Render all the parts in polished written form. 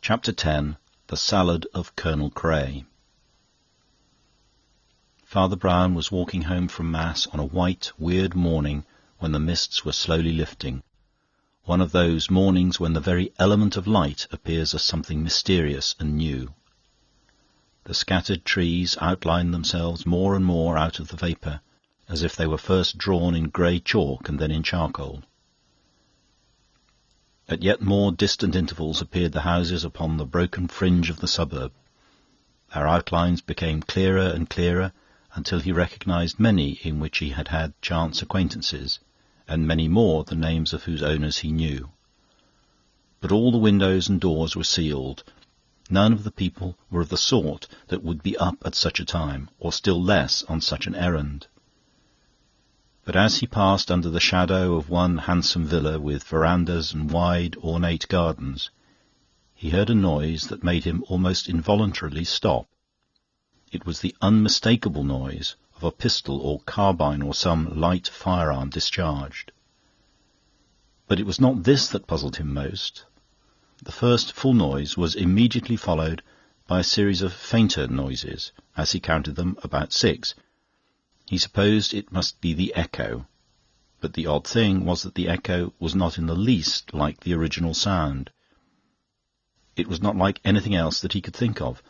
Chapter 10. The Salad of Colonel Cray. Father Brown was walking home from Mass on a white, weird morning when the mists were slowly lifting, one of those mornings when the very element of light appears as something mysterious and new. The scattered trees outlined themselves more and more out of the vapour, as if they were first drawn in grey chalk and then in charcoal. At yet more distant intervals appeared the houses upon the broken fringe of the suburb. Their outlines became clearer and clearer until he recognised many in which he had had chance acquaintances, and many more the names of whose owners he knew. But all the windows and doors were sealed. None of the people were of the sort that would be up at such a time, or still less on such an errand. But as he passed under the shadow of one handsome villa with verandahs and wide, ornate gardens, he heard a noise that made him almost involuntarily stop. It was the unmistakable noise of a pistol or carbine or some light firearm discharged. But it was not this that puzzled him most. The first full noise was immediately followed by a series of fainter noises, as he counted them about 6. He supposed it must be the echo, but the odd thing was that the echo was not in the least like the original sound. It was not like anything else that he could think of.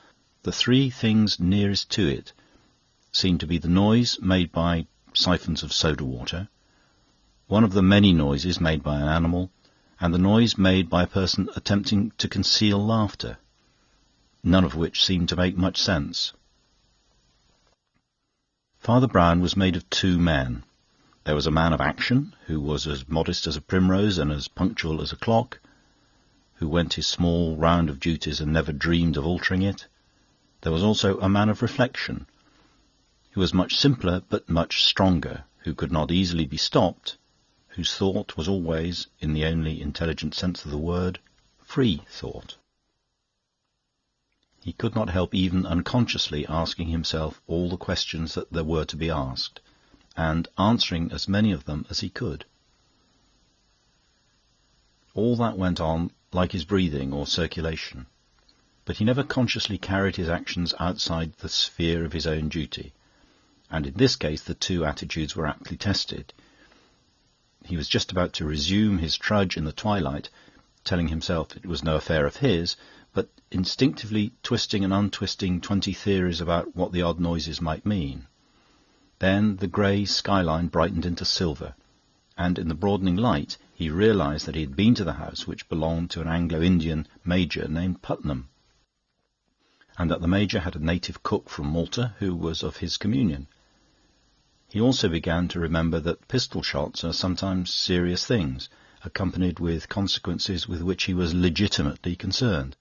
The 3 things nearest to it seemed to be the noise made by siphons of soda water, one of the many noises made by an animal, and the noise made by a person attempting to conceal laughter, none of which seemed to make much sense. Father Brown was made of 2 men. There was a man of action, who was as modest as a primrose and as punctual as a clock, who went his small round of duties and never dreamed of altering it. There was also a man of reflection, who was much simpler but much stronger, who could not easily be stopped, whose thought was always, in the only intelligent sense of the word, free thought. He could not help even unconsciously asking himself all the questions that there were to be asked, and answering as many of them as he could. All that went on like his breathing or circulation, but he never consciously carried his actions outside the sphere of his own duty, and in this case the 2 attitudes were aptly tested. He was just about to resume his trudge in the twilight, telling himself it was no affair of his, but instinctively twisting and untwisting 20 theories about what the odd noises might mean. Then the grey skyline brightened into silver, and in the broadening light he realised that he had been to the house which belonged to an Anglo-Indian major named Putnam, and that the major had a native cook from Malta who was of his communion. He also began to remember that pistol shots are sometimes serious things, accompanied with consequences with which he was legitimately concerned.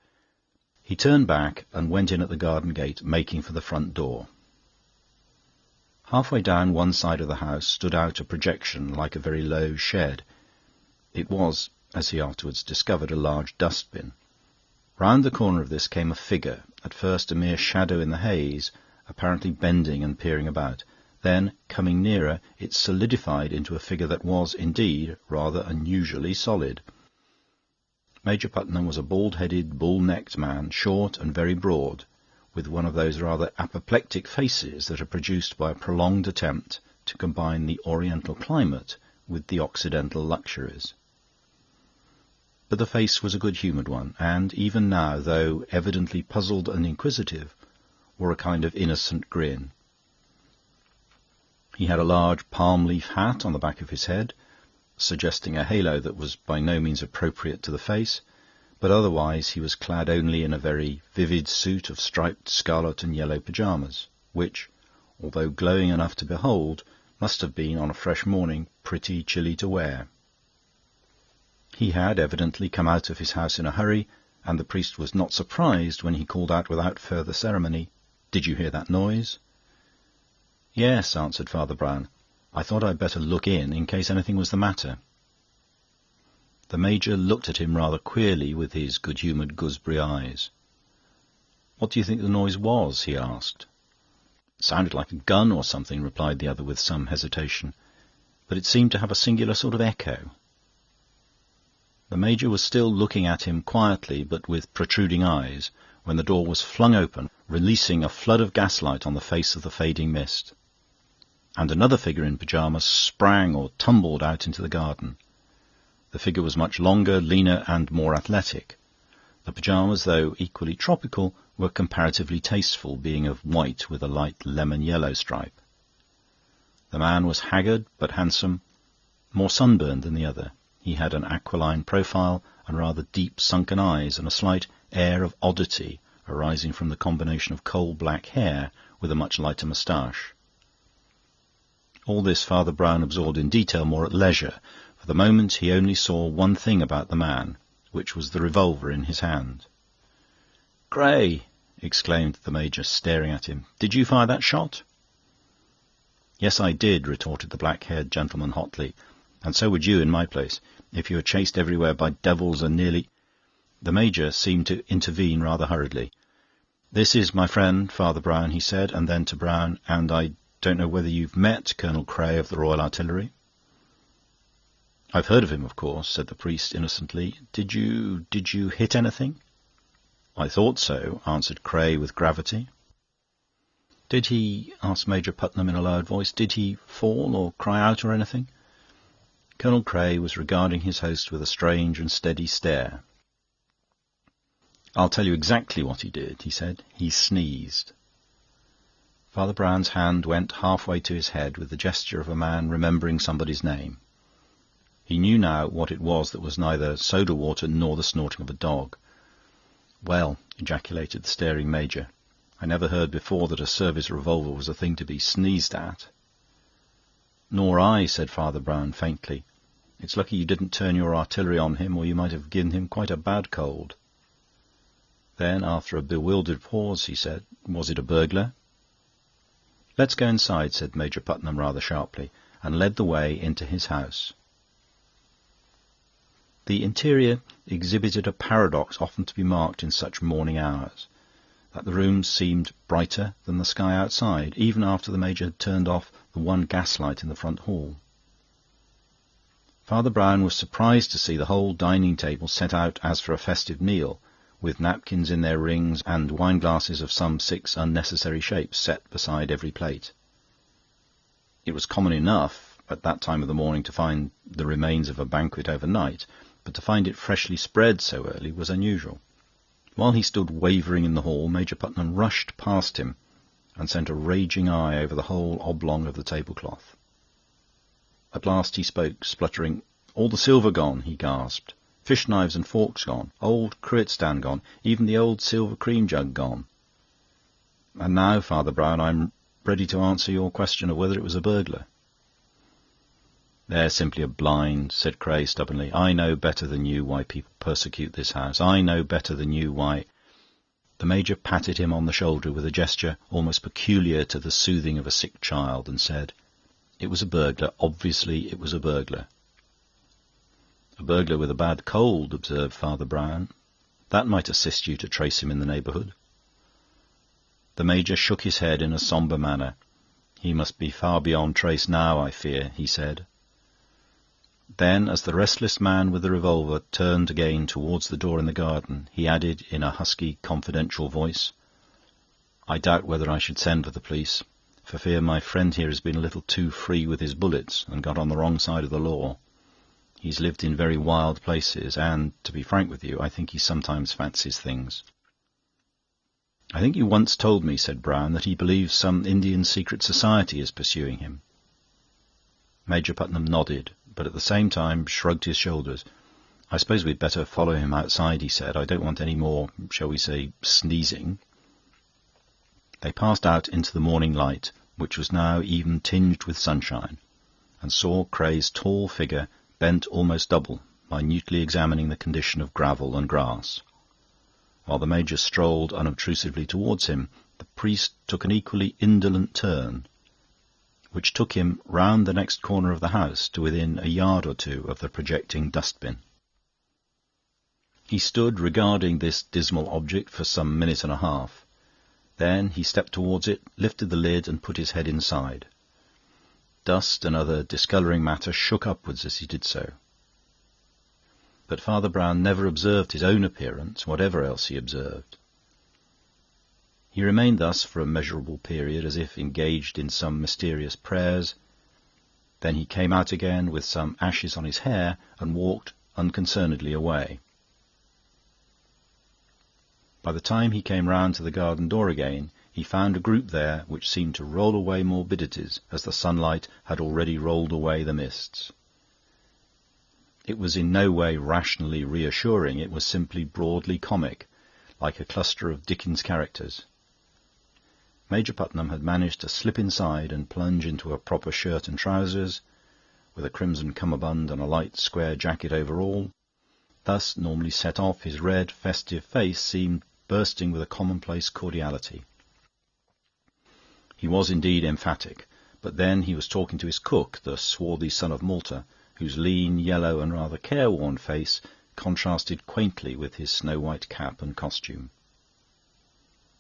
He turned back and went in at the garden gate, making for the front door. Halfway down one side of the house stood out a projection like a very low shed. It was, as he afterwards discovered, a large dustbin. Round the corner of this came a figure, at first a mere shadow in the haze, apparently bending and peering about. Then, coming nearer, it solidified into a figure that was, indeed, rather unusually solid. Major Putnam was a bald-headed, bull-necked man, short and very broad, with one of those rather apoplectic faces that are produced by a prolonged attempt to combine the Oriental climate with the Occidental luxuries. But the face was a good-humoured one, and even now, though evidently puzzled and inquisitive, wore a kind of innocent grin. He had a large palm-leaf hat on the back of his head, suggesting a halo that was by no means appropriate to the face, but otherwise he was clad only in a very vivid suit of striped scarlet and yellow pyjamas, which, although glowing enough to behold, must have been, on a fresh morning, pretty chilly to wear. He had evidently come out of his house in a hurry, and the priest was not surprised when he called out without further ceremony, "Did you hear that noise?" "Yes," answered Father Brown. "I thought I'd better look in case anything was the matter." The Major looked at him rather queerly with his good-humoured gooseberry eyes. "What do you think the noise was?" he asked. "It sounded like a gun or something," replied the other with some hesitation, "but it seemed to have a singular sort of echo." The Major was still looking at him quietly but with protruding eyes when the door was flung open, releasing a flood of gaslight on the face of the fading mist. And another figure in pyjamas sprang or tumbled out into the garden. The figure was much longer, leaner, and more athletic. The pyjamas, though equally tropical, were comparatively tasteful, being of white with a light lemon-yellow stripe. The man was haggard but handsome, more sunburned than the other. He had an aquiline profile and rather deep sunken eyes, and a slight air of oddity arising from the combination of coal-black hair with a much lighter moustache. All this Father Brown absorbed in detail more at leisure. For the moment he only saw one thing about the man, which was the revolver in his hand. "Cray!" exclaimed the Major, staring at him. "Did you fire that shot?" "Yes, I did," retorted the black-haired gentleman hotly. "And so would you in my place, if you were chased everywhere by devils and nearly—" The Major seemed to intervene rather hurriedly. "This is my friend, Father Brown," he said, and then to Brown, "And I don't know whether you've met Colonel Cray of the Royal Artillery?" "I've heard of him, of course," said the priest innocently. Did you hit anything?" "I thought so," answered Cray with gravity. "Did he," asked Major Putnam in a lowered voice, "did he fall or cry out or anything?" Colonel Cray was regarding his host with a strange and steady stare. "I'll tell you exactly what he did," he said. "He sneezed." Father Brown's hand went halfway to his head with the gesture of a man remembering somebody's name. He knew now what it was that was neither soda water nor the snorting of a dog. "Well," ejaculated the staring Major, "I never heard before that a service revolver was a thing to be sneezed at." "Nor I," said Father Brown faintly. "It's lucky you didn't turn your artillery on him, or you might have given him quite a bad cold." Then, after a bewildered pause, he said, "Was it a burglar?" "Let's go inside," said Major Putnam rather sharply, and led the way into his house. The interior exhibited a paradox often to be marked in such morning hours, that the rooms seemed brighter than the sky outside, even after the Major had turned off the one gaslight in the front hall. Father Brown was surprised to see the whole dining table set out as for a festive meal, with napkins in their rings and wine-glasses of some 6 unnecessary shapes set beside every plate. It was common enough at that time of the morning to find the remains of a banquet overnight, but to find it freshly spread so early was unusual. While he stood wavering in the hall, Major Putnam rushed past him and sent a raging eye over the whole oblong of the tablecloth. At last he spoke, spluttering. "All the silver gone," he gasped. "Fish knives and forks gone. Old cruet stand gone. Even the old silver cream jug gone. And now, Father Brown, I'm ready to answer your question of whether it was a burglar." "They're simply a blind," said Cray stubbornly. "I know better than you why people persecute this house. I know better than you why—" The Major patted him on the shoulder with a gesture almost peculiar to the soothing of a sick child, and said, "It was a burglar. Obviously it was a burglar." "A burglar with a bad cold," observed Father Brown. "That might assist you to trace him in the neighbourhood." The Major shook his head in a sombre manner. "He must be far beyond trace now, I fear," he said. Then, as the restless man with the revolver turned again towards the door in the garden, he added in a husky, confidential voice, "I doubt whether I should send for the police, for fear my friend here has been a little too free with his bullets and got on the wrong side of the law. He's lived in very wild places, and, to be frank with you, I think he sometimes fancies things." "I think you once told me," said Brown, "that he believes some Indian secret society is pursuing him." Major Putnam nodded, but at the same time shrugged his shoulders. "I suppose we'd better follow him outside," he said. "I don't want any more, shall we say, sneezing." They passed out into the morning light, which was now even tinged with sunshine, and saw Cray's tall figure bent almost double, minutely examining the condition of gravel and grass. While the Major strolled unobtrusively towards him, the priest took an equally indolent turn, which took him round the next corner of the house to within a yard or two of the projecting dustbin. He stood regarding this dismal object for some minute and a half. Then he stepped towards it, lifted the lid, and put his head inside. Dust and other discolouring matter shook upwards as he did so. but Father Brown never observed his own appearance, whatever else he observed. He remained thus for a measurable period, as if engaged in some mysterious prayers. Then he came out again with some ashes on his hair and walked unconcernedly away. By the time he came round to the garden door again, he found a group there which seemed to roll away morbidities, as the sunlight had already rolled away the mists. It was in no way rationally reassuring, it was simply broadly comic, like a cluster of Dickens characters. Major Putnam had managed to slip inside and plunge into a proper shirt and trousers, with a crimson cummerbund and a light square jacket over all. Thus normally set off, his red, festive face seemed bursting with a commonplace cordiality. He was indeed emphatic, but then he was talking to his cook, the swarthy son of Malta, whose lean, yellow, and rather careworn face contrasted quaintly with his snow-white cap and costume.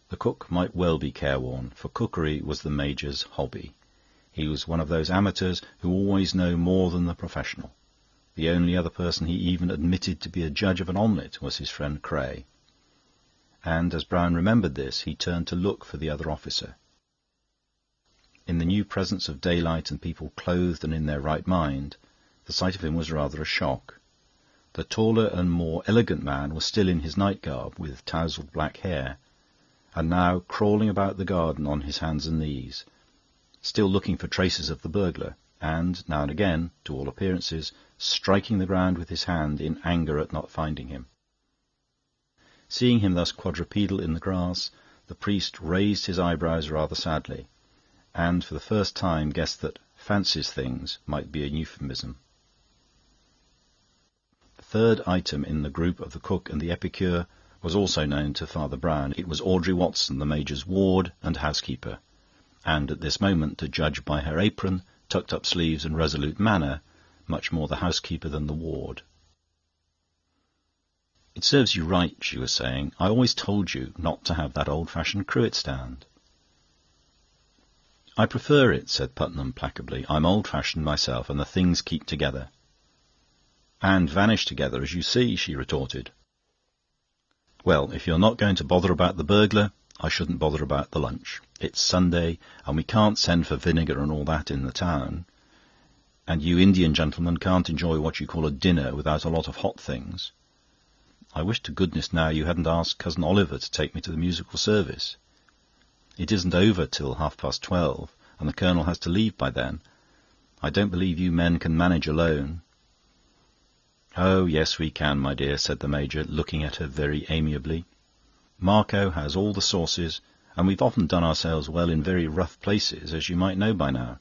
The cook might well be careworn, for cookery was the Major's hobby. He was one of those amateurs who always know more than the professional. The only other person he even admitted to be a judge of an omelette was his friend Cray. And as Brown remembered this, he turned to look for the other officer. In the new presence of daylight and people clothed and in their right mind, the sight of him was rather a shock. The taller and more elegant man was still in his night-garb, with tousled black hair, and now crawling about the garden on his hands and knees, still looking for traces of the burglar, and, now and again, to all appearances, striking the ground with his hand in anger at not finding him. Seeing him thus quadrupedal in the grass, the priest raised his eyebrows rather sadly, and for the first time guessed that fancies things might be a euphemism. The third item in the group of the cook and the epicure was also known to Father Brown. It was Audrey Watson, the Major's ward and housekeeper, and at this moment, to judge by her apron, tucked-up sleeves and resolute manner, much more the housekeeper than the ward. "It serves you right," she was saying. "I always told you not to have that old-fashioned cruet stand." "I prefer it," said Putnam placably. "I'm old-fashioned myself, and the things keep together." "And vanish together, as you see," she retorted. "Well, if you're not going to bother about the burglar, I shouldn't bother about the lunch. It's Sunday, and we can't send for vinegar and all that in the town. And you Indian gentlemen can't enjoy what you call a dinner without a lot of hot things. I wish to goodness now you hadn't asked Cousin Oliver to take me to the musical service. It isn't over till 12:30, and the Colonel has to leave by then. I don't believe you men can manage alone." "Oh, yes, we can, my dear," said the Major, looking at her very amiably. "Marco has all the sauces, and we've often done ourselves well in very rough places, as you might know by now.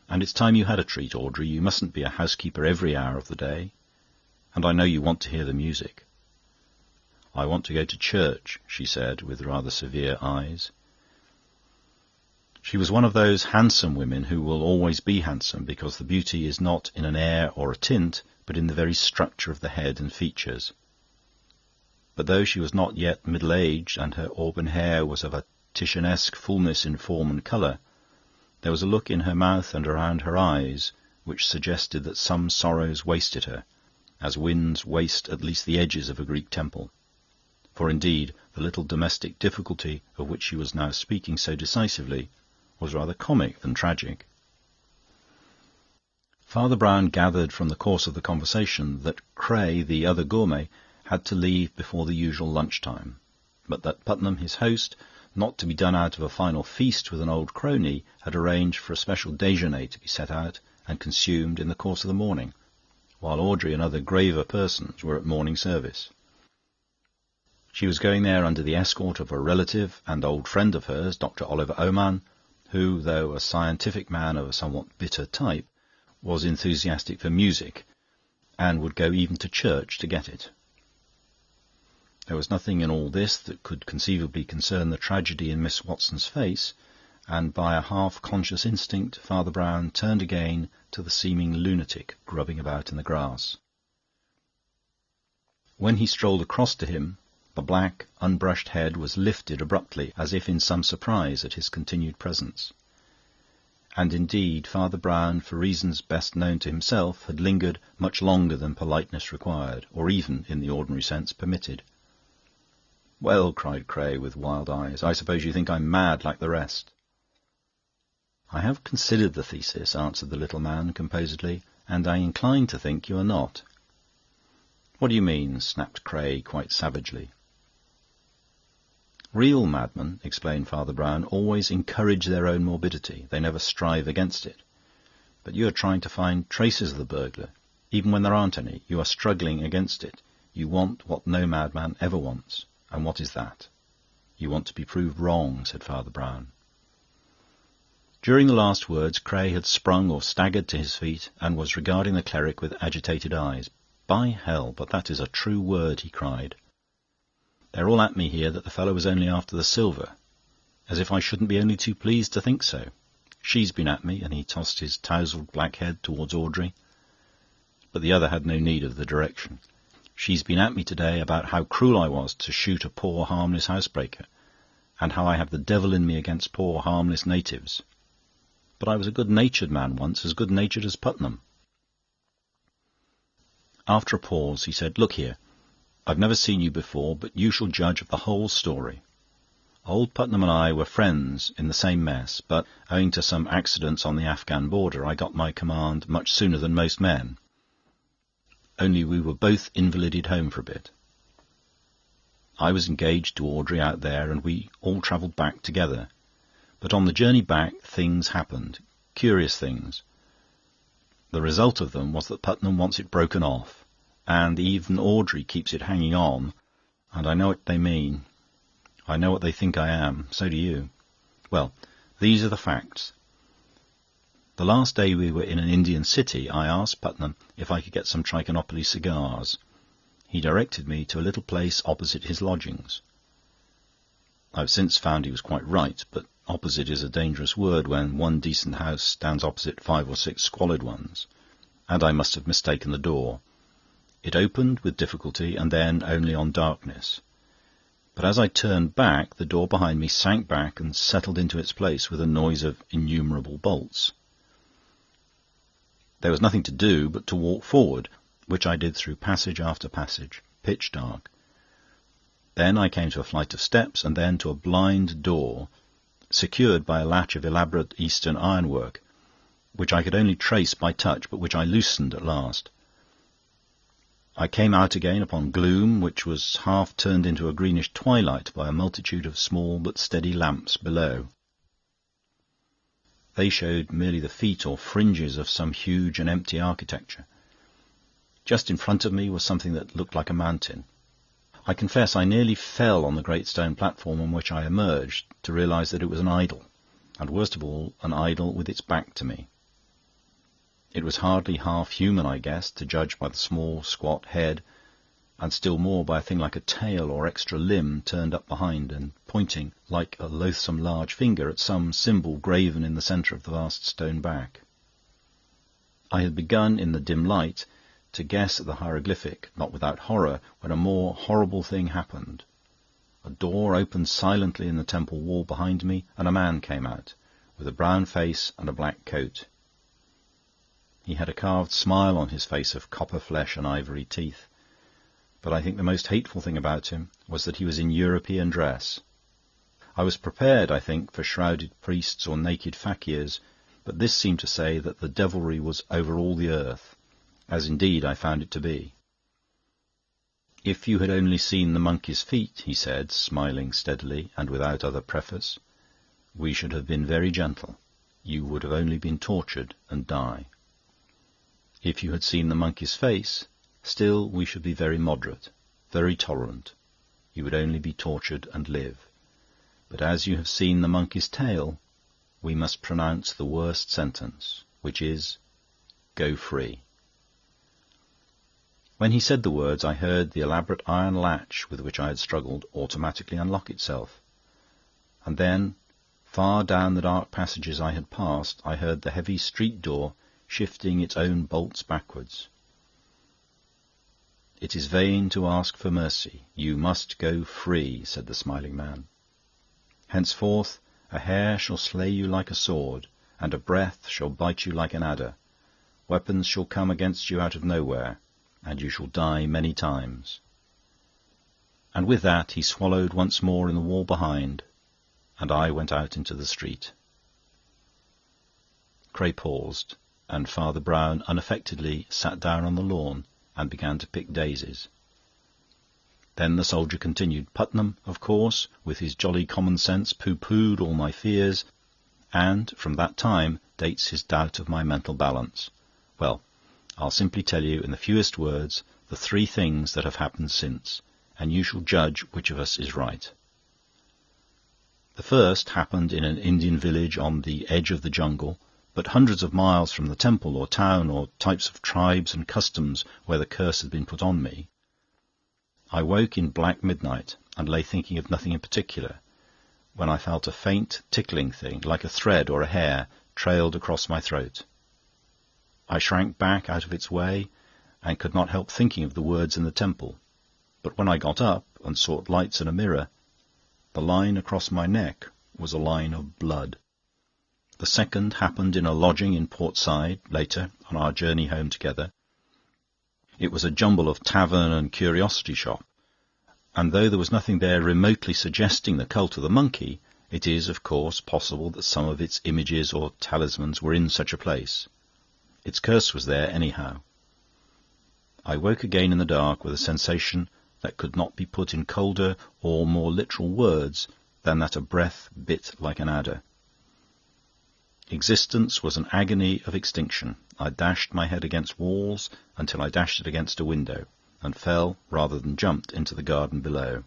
And it's time you had a treat, Audrey. You mustn't be a housekeeper every hour of the day. And I know you want to hear the music." "I want to go to church," she said, with rather severe eyes. She was one of those handsome women who will always be handsome, because the beauty is not in an air or a tint, but in the very structure of the head and features. But though she was not yet middle-aged, and her auburn hair was of a Titianesque fullness in form and colour, there was a look in her mouth and around her eyes which suggested that some sorrows wasted her, as winds waste at least the edges of a Greek temple. For indeed, the little domestic difficulty of which she was now speaking so decisively was rather comic than tragic. Father Brown gathered from the course of the conversation that Cray, the other gourmet, had to leave before the usual lunch-time, but that Putnam, his host, not to be done out of a final feast with an old crony, had arranged for a special déjeuner to be set out and consumed in the course of the morning, while Audrey and other graver persons were at morning service. She was going there under the escort of a relative and old friend of hers, Dr. Oliver Oman, who, though a scientific man of a somewhat bitter type, was enthusiastic for music, and would go even to church to get it. There was nothing in all this that could conceivably concern the tragedy in Miss Watson's face, and by a half-conscious instinct Father Brown turned again to the seeming lunatic grubbing about in the grass. When he strolled across to him, the black, unbrushed head was lifted abruptly, as if in some surprise at his continued presence, And indeed Father Brown, for reasons best known to himself, had lingered much longer than politeness required, or even, in the ordinary sense, permitted. "Well," cried Cray, with wild eyes, "I suppose you think I'm mad like the rest." "I have considered the thesis," answered the little man composedly, "and I incline to think you are not." "What do you mean?" snapped Cray quite savagely. "Real madmen," explained Father Brown, "always encourage their own morbidity. They never strive against it. But you are trying to find traces of the burglar. Even when there aren't any, you are struggling against it. You want what no madman ever wants. And what is that?" "You want to be proved wrong," said Father Brown. During the last words, Cray had sprung or staggered to his feet and was regarding the cleric with agitated eyes. "By hell, but that is a true word," he cried. "They're all at me here that the fellow was only after the silver. As if I shouldn't be only too pleased to think so. She's been at me," and he tossed his tousled black head towards Audrey. But the other had no need of the direction. "She's been at me today about how cruel I was to shoot a poor harmless housebreaker, and how I have the devil in me against poor harmless natives. But I was a good-natured man once, as good-natured as Putnam." After a pause he said, "Look here, I've never seen you before, but you shall judge of the whole story. Old Putnam and I were friends in the same mess, but owing to some accidents on the Afghan border I got my command much sooner than most men. Only we were both invalided home for a bit. I was engaged to Audrey out there, and we all travelled back together. But on the journey back things happened, curious things. The result of them was that Putnam wants it broken off, and even Audrey keeps it hanging on, and I know what they mean. I know what they think I am. So do you. Well, these are the facts. The last day we were in an Indian city, I asked Putnam if I could get some Trichinopoly cigars. He directed me to a little place opposite his lodgings. I've since found he was quite right, but opposite is a dangerous word when one decent house stands opposite 5 or 6 squalid ones, and I must have mistaken the door. It opened with difficulty, and then only on darkness. But as I turned back, the door behind me sank back and settled into its place with a noise of innumerable bolts. There was nothing to do but to walk forward, which I did through passage after passage, pitch dark. Then I came to a flight of steps, and then to a blind door, secured by a latch of elaborate Eastern ironwork, which I could only trace by touch, but which I loosened at last. I came out again upon gloom, which was half turned into a greenish twilight by a multitude of small but steady lamps below. They showed merely the feet or fringes of some huge and empty architecture. Just in front of me was something that looked like a mountain. I confess I nearly fell on the great stone platform on which I emerged, to realise that it was an idol, and worst of all, an idol with its back to me. It was hardly half human, I guessed, to judge by the small, squat head, and still more by a thing like a tail or extra limb turned up behind and pointing, like a loathsome large finger, at some symbol graven in the centre of the vast stone back. I had begun, in the dim light, to guess at the hieroglyphic, not without horror, when a more horrible thing happened. A door opened silently in the temple wall behind me, and a man came out, with a brown face and a black coat. He had a carved smile on his face of copper flesh and ivory teeth. But I think the most hateful thing about him was that he was in European dress. I was prepared, I think, for shrouded priests or naked fakirs, but this seemed to say that the devilry was over all the earth, as indeed I found it to be. "If you had only seen the monkey's feet," he said, smiling steadily and without other preface, "we should have been very gentle. You would have only been tortured and die. If you had seen the monkey's face, still we should be very moderate, very tolerant. You would only be tortured and live. But as you have seen the monkey's tail, we must pronounce the worst sentence, which is, go free." When he said the words, I heard the elaborate iron latch with which I had struggled automatically unlock itself. And then, far down the dark passages I had passed, I heard the heavy street door shifting its own bolts backwards. "It is vain to ask for mercy. You must go free," said the smiling man. "Henceforth a hair shall slay you like a sword, and a breath shall bite you like an adder. Weapons shall come against you out of nowhere, and you shall die many times." And with that he swallowed once more in the wall behind, and I went out into the street. Cray paused, and Father Brown unaffectedly sat down on the lawn and began to pick daisies. Then the soldier continued. "Putnam, of course, with his jolly common sense, pooh-poohed all my fears, and from that time dates his doubt of my mental balance. Well, I'll simply tell you in the fewest words the 3 things that have happened since, and you shall judge which of us is right. The first happened in an Indian village on the edge of the jungle, but hundreds of miles from the temple or town or types of tribes and customs where the curse had been put on me. I woke in black midnight and lay thinking of nothing in particular, when I felt a faint tickling thing, like a thread or a hair, trailed across my throat. I shrank back out of its way and could not help thinking of the words in the temple. But when I got up and sought lights in a mirror, the line across my neck was a line of blood. The second happened in a lodging in Port Said, later, on our journey home together. It was a jumble of tavern and curiosity shop, and though there was nothing there remotely suggesting the cult of the monkey, it is, of course, possible that some of its images or talismans were in such a place. Its curse was there anyhow. I woke again in the dark with a sensation that could not be put in colder or more literal words than that a breath bit like an adder. Existence was an agony of extinction. I dashed my head against walls until I dashed it against a window, and fell, rather than jumped, into the garden below.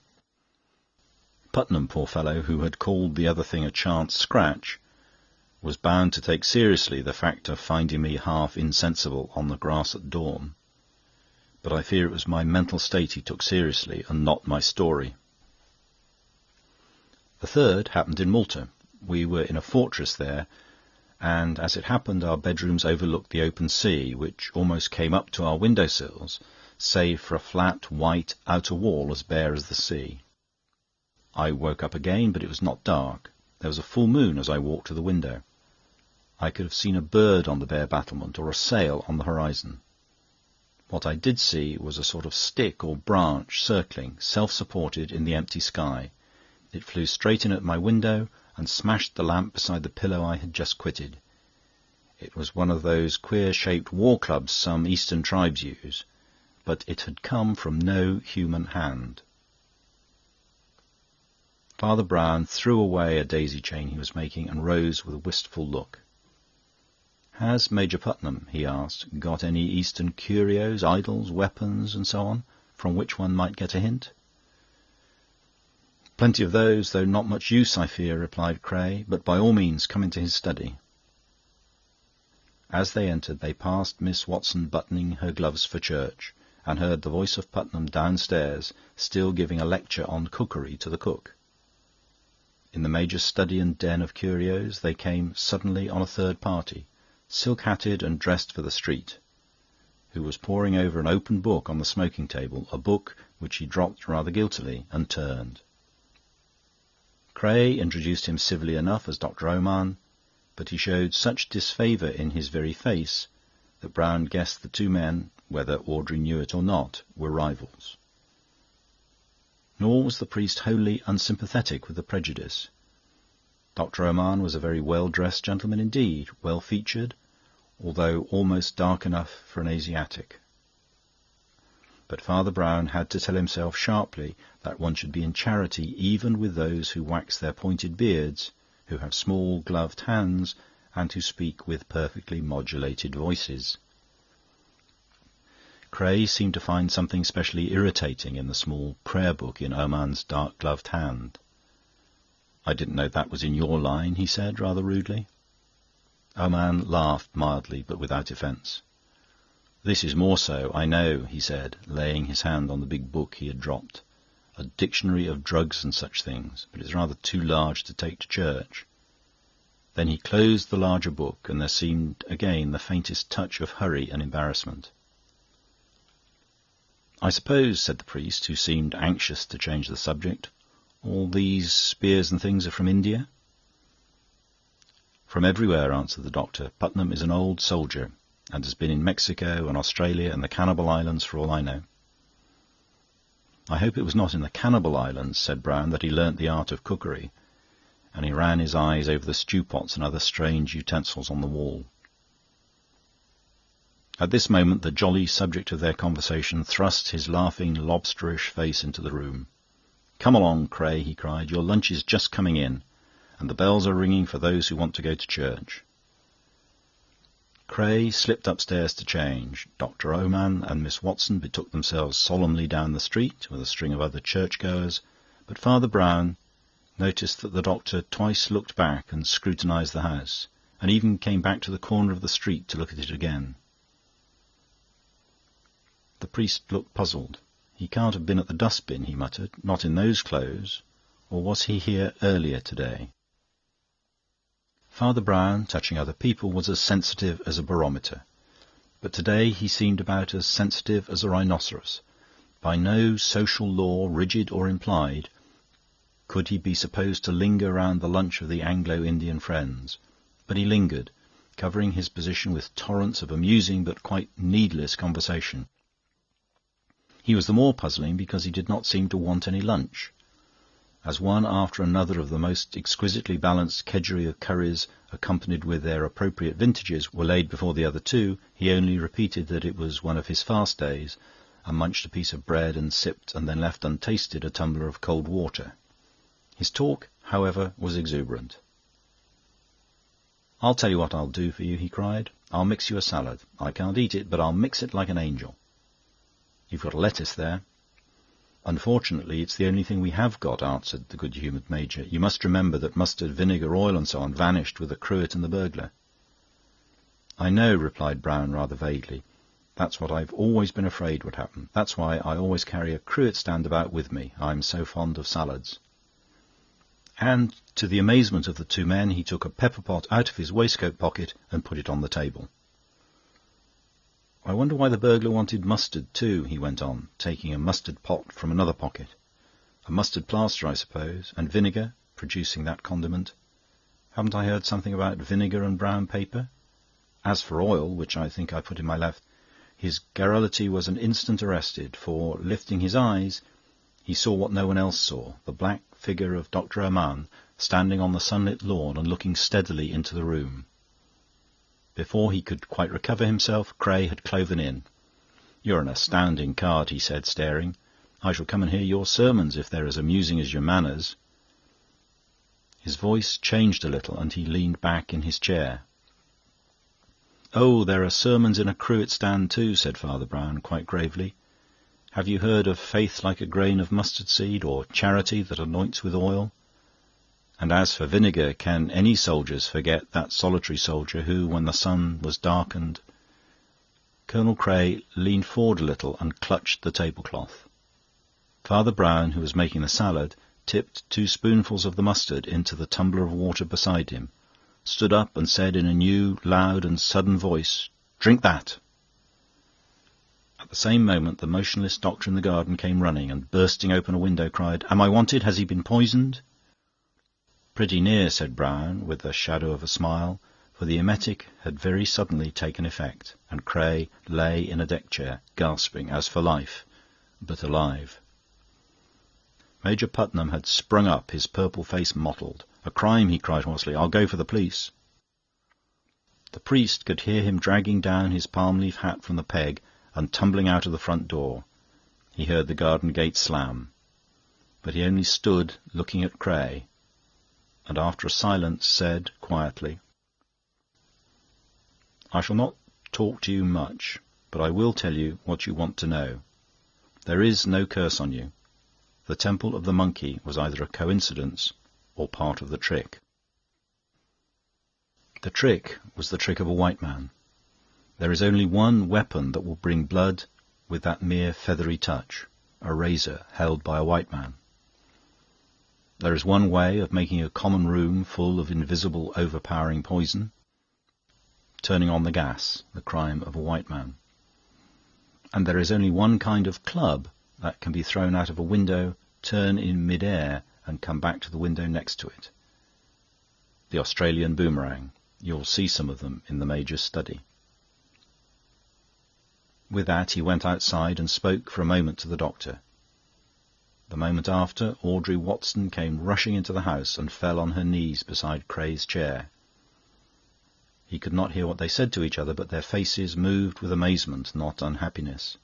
Putnam, poor fellow, who had called the other thing a chance scratch, was bound to take seriously the fact of finding me half insensible on the grass at dawn. But I fear it was my mental state he took seriously, and not my story. The third happened in Malta. We were in a fortress there, and as it happened our bedrooms overlooked the open sea, which almost came up to our window-sills, save for a flat, white outer wall as bare as the sea. I woke up again, but it was not dark. There was a full moon as I walked to the window. I could have seen a bird on the bare battlement, or a sail on the horizon. What I did see was a sort of stick or branch circling, self-supported, in the empty sky. It flew straight in at my window and smashed the lamp beside the pillow I had just quitted. It was one of those queer-shaped war clubs some Eastern tribes use, but it had come from no human hand. Father Brown threw away a daisy chain he was making and rose with a wistful look. "Has Major Putnam," he asked, "got any Eastern curios, idols, weapons, and so on, from which one might get a hint?" "Plenty of those, though not much use, I fear," replied Cray, "but by all means come into his study." As they entered, they passed Miss Watson buttoning her gloves for church, and heard the voice of Putnam downstairs, still giving a lecture on cookery to the cook. In the Major's study and den of curios they came suddenly on a third party, silk-hatted and dressed for the street, who was poring over an open book on the smoking-table, a book which he dropped rather guiltily and turned. Cray introduced him civilly enough as Dr. Oman, but he showed such disfavour in his very face that Brown guessed the 2 men, whether Audrey knew it or not, were rivals. Nor was the priest wholly unsympathetic with the prejudice. Dr. Oman was a very well-dressed gentleman indeed, well-featured, although almost dark enough for an Asiatic. But Father Brown had to tell himself sharply that one should be in charity even with those who wax their pointed beards, who have small gloved hands, and who speak with perfectly modulated voices. Cray seemed to find something specially irritating in the small prayer-book in Oman's dark-gloved hand. "I didn't know that was in your line," he said, rather rudely. Oman laughed mildly, but without offence. "This is more so, I know," he said, laying his hand on the big book he had dropped. "A dictionary of drugs and such things, but it's rather too large to take to church." Then he closed the larger book, and there seemed again the faintest touch of hurry and embarrassment. "I suppose," said the priest, who seemed anxious to change the subject, "all these spears and things are from India?" "From everywhere," answered the doctor. "Putnam is an old soldier, and has been in Mexico and Australia and the Cannibal Islands for all I know." "I hope it was not in the Cannibal Islands," said Brown, "that he learnt the art of cookery," and he ran his eyes over the stew-pots and other strange utensils on the wall. At this moment the jolly subject of their conversation thrust his laughing, lobsterish face into the room. "Come along, Cray," he cried. "Your lunch is just coming in, and the bells are ringing for those who want to go to church." Cray slipped upstairs to change. Dr. Oman and Miss Watson betook themselves solemnly down the street with a string of other churchgoers, but Father Brown noticed that the doctor twice looked back and scrutinised the house, and even came back to the corner of the street to look at it again. The priest looked puzzled. "He can't have been at the dustbin," he muttered. "Not in those clothes. Or was he here earlier today?" Father Brown, touching other people, was as sensitive as a barometer. But today he seemed about as sensitive as a rhinoceros. By no social law, rigid or implied, could he be supposed to linger round the lunch of the Anglo-Indian friends. But he lingered, covering his position with torrents of amusing but quite needless conversation. He was the more puzzling because he did not seem to want any lunch. As one after another of the most exquisitely balanced kedgeree of curries, accompanied with their appropriate vintages, were laid before the other two, he only repeated that it was one of his fast days, and munched a piece of bread and sipped, and then left untasted, a tumbler of cold water. His talk, however, was exuberant. "I'll tell you what I'll do for you," he cried. "I'll mix you a salad. I can't eat it, but I'll mix it like an angel. You've got a lettuce there." "Unfortunately, it's the only thing we have got," answered the good-humoured Major. "You must remember that mustard, vinegar, oil, and so on vanished with the cruet and the burglar." "I know," replied Brown rather vaguely. "That's what I've always been afraid would happen. That's why I always carry a cruet stand about with me. I'm so fond of salads." And, to the amazement of the two men, he took a pepper-pot out of his waistcoat pocket and put it on the table. "I wonder why the burglar wanted mustard too," he went on, taking a mustard pot from another pocket. "A mustard plaster, I suppose, and vinegar," producing that condiment. "Haven't I heard something about vinegar and brown paper? As for oil, which I think I put in my left..." His garrulity was an instant arrested, for, lifting his eyes, he saw what no one else saw, the black figure of Dr. Oman standing on the sunlit lawn and looking steadily into the room. Before he could quite recover himself, Cray had cloven in. "You're an astounding card," he said, staring. "I shall come and hear your sermons if they're as amusing as your manners." His voice changed a little, and he leaned back in his chair. "Oh, there are sermons in a cruet stand too," said Father Brown, quite gravely. "Have you heard of faith like a grain of mustard seed, or charity that anoints with oil? And as for vinegar, can any soldiers forget that solitary soldier who, when the sun was darkened..." Colonel Cray leaned forward a little and clutched the tablecloth. Father Brown, who was making the salad, tipped 2 spoonfuls of the mustard into the tumbler of water beside him, stood up and said in a new, loud and sudden voice, "Drink that!" At the same moment the motionless doctor in the garden came running, and bursting open a window cried, "Am I wanted? Has he been poisoned?" "Pretty near," said Brown, with the shadow of a smile, for the emetic had very suddenly taken effect, and Cray lay in a deck-chair, gasping as for life, but alive. Major Putnam had sprung up, his purple face mottled. "A crime!" he cried hoarsely. "I'll go for the police." The priest could hear him dragging down his palm-leaf hat from the peg and tumbling out of the front door. He heard the garden gate slam. But he only stood looking at Cray, and after a silence said quietly, "I shall not talk to you much, but I will tell you what you want to know. There is no curse on you. The temple of the monkey was either a coincidence or part of the trick. The trick was the trick of a white man. There is only one weapon that will bring blood with that mere feathery touch, a razor held by a white man. There is one way of making a common room full of invisible, overpowering poison: turning on the gas, the crime of a white man. And there is only one kind of club that can be thrown out of a window, turn in mid-air, and come back to the window next to it: the Australian boomerang, You'll see some of them in the Major's study." With that he went outside and spoke for a moment to the doctor. The moment after, Audrey Watson came rushing into the house and fell on her knees beside Cray's chair. He could not hear what they said to each other, but their faces moved with amazement, not unhappiness.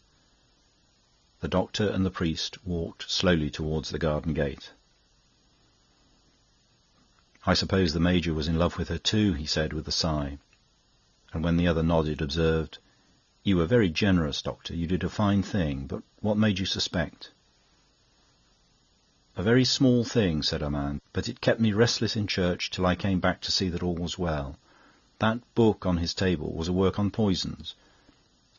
The doctor and the priest walked slowly towards the garden gate. "I suppose the Major was in love with her too," he said with a sigh, and when the other nodded, observed, "You were very generous, Doctor. You did a fine thing. But what made you suspect?" "A very small thing," said Armand, "but it kept me restless in church till I came back to see that all was well. That book on his table was a work on poisons,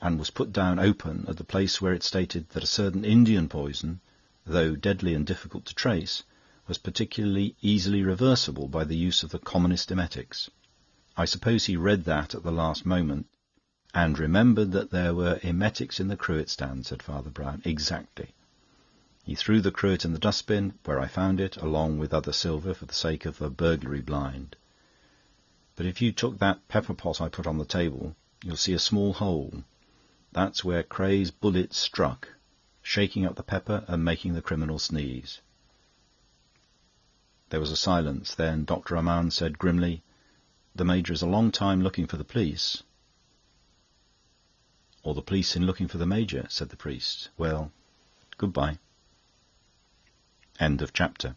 and was put down open at the place where it stated that a certain Indian poison, though deadly and difficult to trace, was particularly easily reversible by the use of the commonest emetics. I suppose he read that at the last moment, and remembered that there were emetics in the cruet stand," said Father Brown. "Exactly. He threw the cruet in the dustbin, where I found it, along with other silver, for the sake of a burglary blind. But if you took that pepper pot I put on the table, you'll see a small hole. That's where Cray's bullet struck, shaking up the pepper and making the criminal sneeze." There was a silence. Then Dr. Armand said grimly, "The Major is a long time looking for the police." "Or the police in looking for the Major," said the priest. "Well, good-bye." End of chapter.